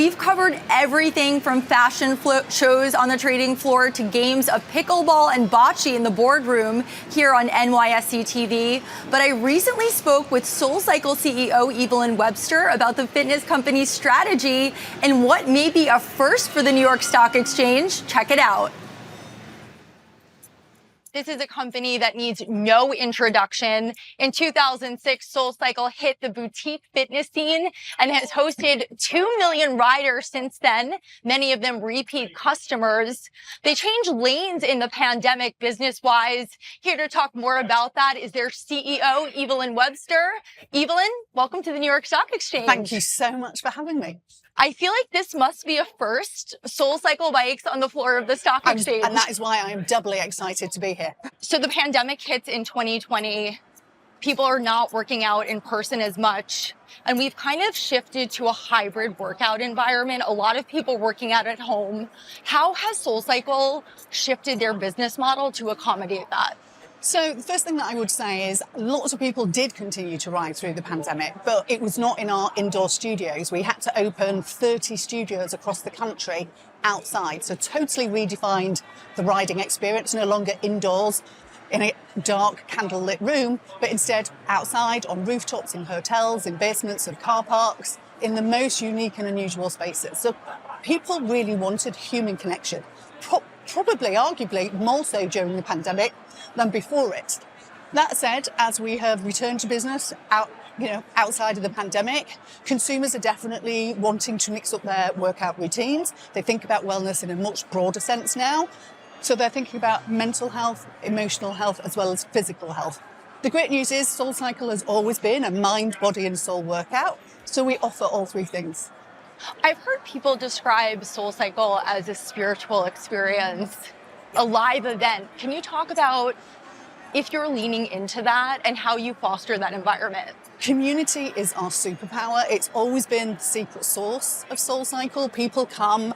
We've covered everything from fashion shows on the trading floor to games of pickleball and bocce in the boardroom here on NYSE TV. But I recently spoke with SoulCycle CEO Evelyn Webster about the fitness company's strategy and what may be a first for the New York Stock Exchange. Check it out. This is a company that needs no introduction. In 2006, SoulCycle hit the boutique fitness scene and has hosted 2 million riders since then, many of them repeat customers. They changed lanes in the pandemic business-wise. Here to talk more about that is their CEO, Evelyn Webster. Evelyn, welcome to the New York Stock Exchange. Thank you so much for having me. I feel like this must be a first, SoulCycle bikes on the floor of the stock exchange. And that is why I am doubly excited to be here. So the pandemic hits in 2020. People are not working out in person as much. And we've kind of shifted to a hybrid workout environment. A lot of people working out at home. How has SoulCycle shifted their business model to accommodate that? So the first thing that I would say is lots of people did continue to ride through the pandemic, but it was not in our indoor studios. We had to open 30 studios across the country outside. So totally redefined the riding experience, no longer indoors in a dark candlelit room, but instead outside on rooftops, in hotels, in basements of car parks, in the most unique and unusual spaces. So people really wanted human connection. Probably, arguably, more so during the pandemic than before it. That said, as we have returned to business outside of the pandemic, consumers are definitely wanting to mix up their workout routines. They think about wellness in a much broader sense now. So they're thinking about mental health, emotional health, as well as physical health. The great news is SoulCycle has always been a mind, body, and soul workout. So we offer all three things. I've heard people describe SoulCycle as a spiritual experience, a live event. Can you talk about if you're leaning into that and how you foster that environment? Community is our superpower. It's always been the secret sauce of SoulCycle. People come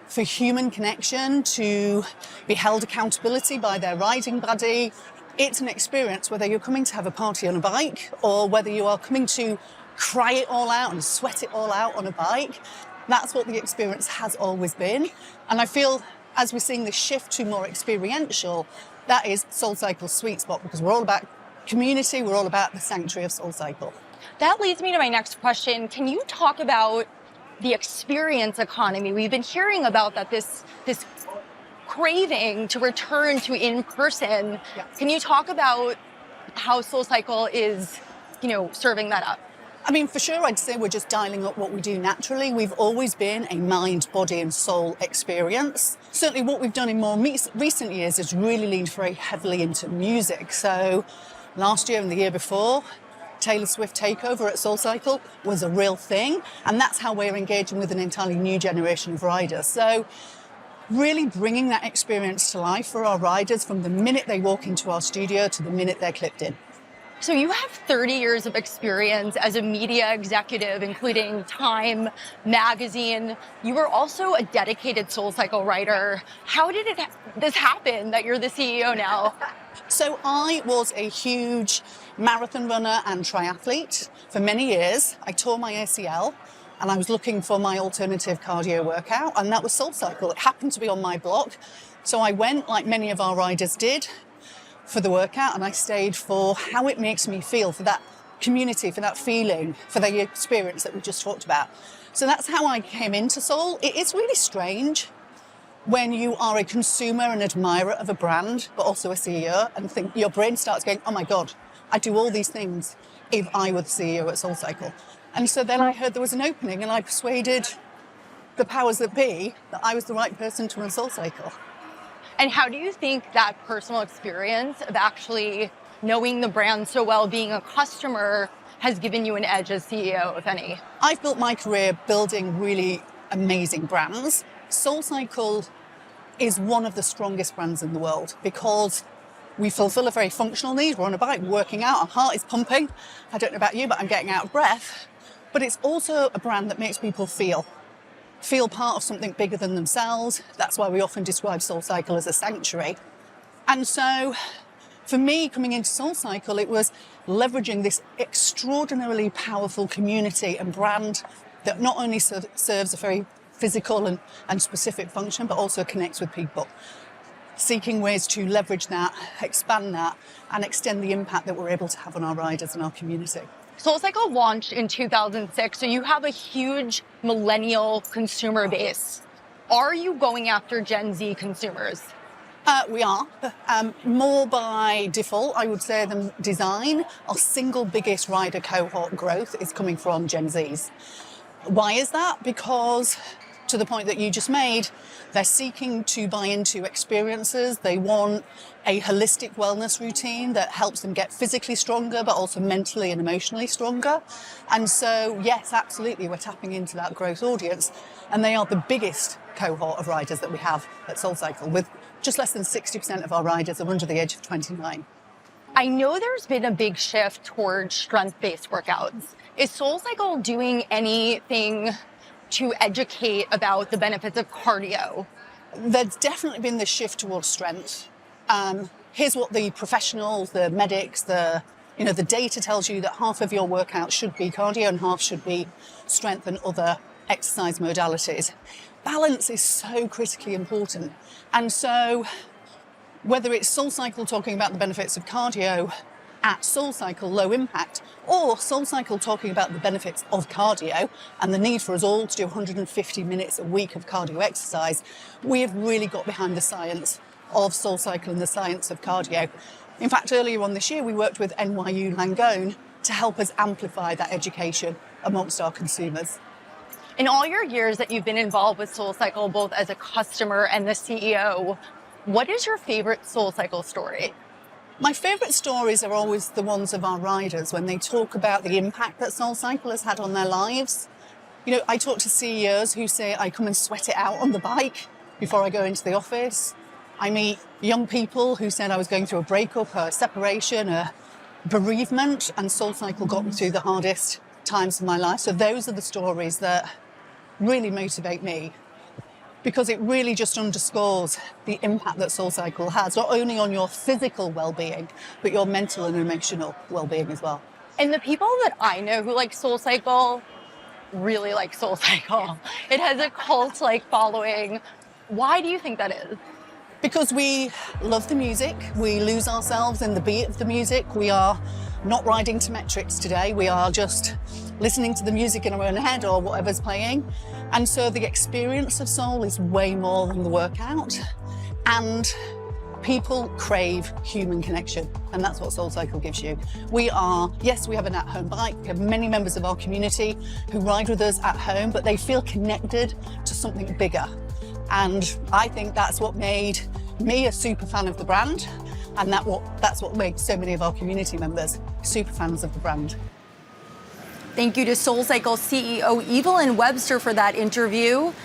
for human connection, to be held accountability by their riding buddy. It's an experience whether you're coming to have a party on a bike or whether you are coming to cry it all out and sweat it all out on a bike. That's what the experience has always been. And I feel as we're seeing the shift to more experiential, that is SoulCycle's sweet spot, because we're all about community, we're all about the sanctuary of SoulCycle. That leads me to my next question. Can you talk about the experience economy? We've been hearing about that this craving to return to in-person. Yeah. Can you talk about how SoulCycle is, serving that up? I mean, for sure, I'd say we're just dialing up what we do naturally. We've always been a mind, body, and soul experience. Certainly what we've done in more recent years is really leaned very heavily into music. So last year and the year before, Taylor Swift takeover at SoulCycle was a real thing. And that's how we're engaging with an entirely new generation of riders. So really bringing that experience to life for our riders from the minute they walk into our studio to the minute they're clipped in. So you have 30 years of experience as a media executive, including Time magazine. You were also a dedicated SoulCycle writer. How did this happen that you're the CEO now? So I was a huge marathon runner and triathlete for many years. I tore my ACL and I was looking for my alternative cardio workout, and that was SoulCycle. It happened to be on my block. So I went, like many of our riders did, for the workout, and I stayed for how it makes me feel, for that community, for that feeling, for the experience that we just talked about. So that's how I came into Soul. It is really strange when you are a consumer and admirer of a brand, but also a CEO, and think your brain starts going, oh my God, I'd do all these things if I were the CEO at SoulCycle. And so then I heard there was an opening and I persuaded the powers that be that I was the right person to run SoulCycle. And how do you think that personal experience of actually knowing the brand so well, being a customer, has given you an edge as CEO, if any? I've built my career building really amazing brands. SoulCycle is one of the strongest brands in the world because we fulfill a very functional need. We're on a bike, working out, our heart is pumping. I don't know about you, but I'm getting out of breath. But it's also a brand that makes people feel part of something bigger than themselves. That's why we often describe SoulCycle as a sanctuary. And so for me, coming into SoulCycle, it was leveraging this extraordinarily powerful community and brand that not only serves a very physical and specific function, but also connects with people. Seeking ways to leverage that, expand that, and extend the impact that we're able to have on our riders and our community. SoulCycle launched in 2006, so you have a huge millennial consumer base. Are you going after Gen Z consumers? We are. More by default, I would say, than design. Our single biggest rider cohort growth is coming from Gen Zs. Why is that? Because, to the point that you just made, they're seeking to buy into experiences. They want a holistic wellness routine that helps them get physically stronger, but also mentally and emotionally stronger. And so, yes, absolutely, we're tapping into that growth audience. And they are the biggest cohort of riders that we have at SoulCycle, with just less than 60% of our riders are under the age of 29. I know there's been a big shift towards strength-based workouts. Is SoulCycle doing anything to educate about the benefits of cardio? There's definitely been this shift towards strength. Here's what the professionals, the medics, the data tells you, that half of your workout should be cardio and half should be strength and other exercise modalities. Balance is so critically important. And so whether it's SoulCycle talking about the benefits of cardio at SoulCycle low impact, or SoulCycle talking about the benefits of cardio and the need for us all to do 150 minutes a week of cardio exercise, we have really got behind the science of SoulCycle and the science of cardio. In fact, earlier on this year, we worked with NYU Langone to help us amplify that education amongst our consumers. In all your years that you've been involved with SoulCycle, both as a customer and the CEO, what is your favorite SoulCycle story? My favourite stories are always the ones of our riders when they talk about the impact that SoulCycle has had on their lives. I talk to CEOs who say, I come and sweat it out on the bike before I go into the office. I meet young people who said, I was going through a breakup, a separation, a bereavement, and SoulCycle got me through the hardest times of my life. So those are the stories that really motivate me, because it really just underscores the impact that SoulCycle has, not only on your physical well-being, but your mental and emotional well-being as well. And the people that I know who like SoulCycle really like SoulCycle. It has a cult-like following. Why do you think that is? Because we love the music. We lose ourselves in the beat of the music. We are not riding to metrics today. We are just listening to the music in our own head or whatever's playing. And so the experience of Soul is way more than the workout. And people crave human connection. And that's what SoulCycle gives you. We have an at-home bike. We have many members of our community who ride with us at home, but they feel connected to something bigger. And I think that's what made me a super fan of the brand. And that's what made so many of our community members super fans of the brand. Thank you to SoulCycle CEO Evelyn Webster for that interview.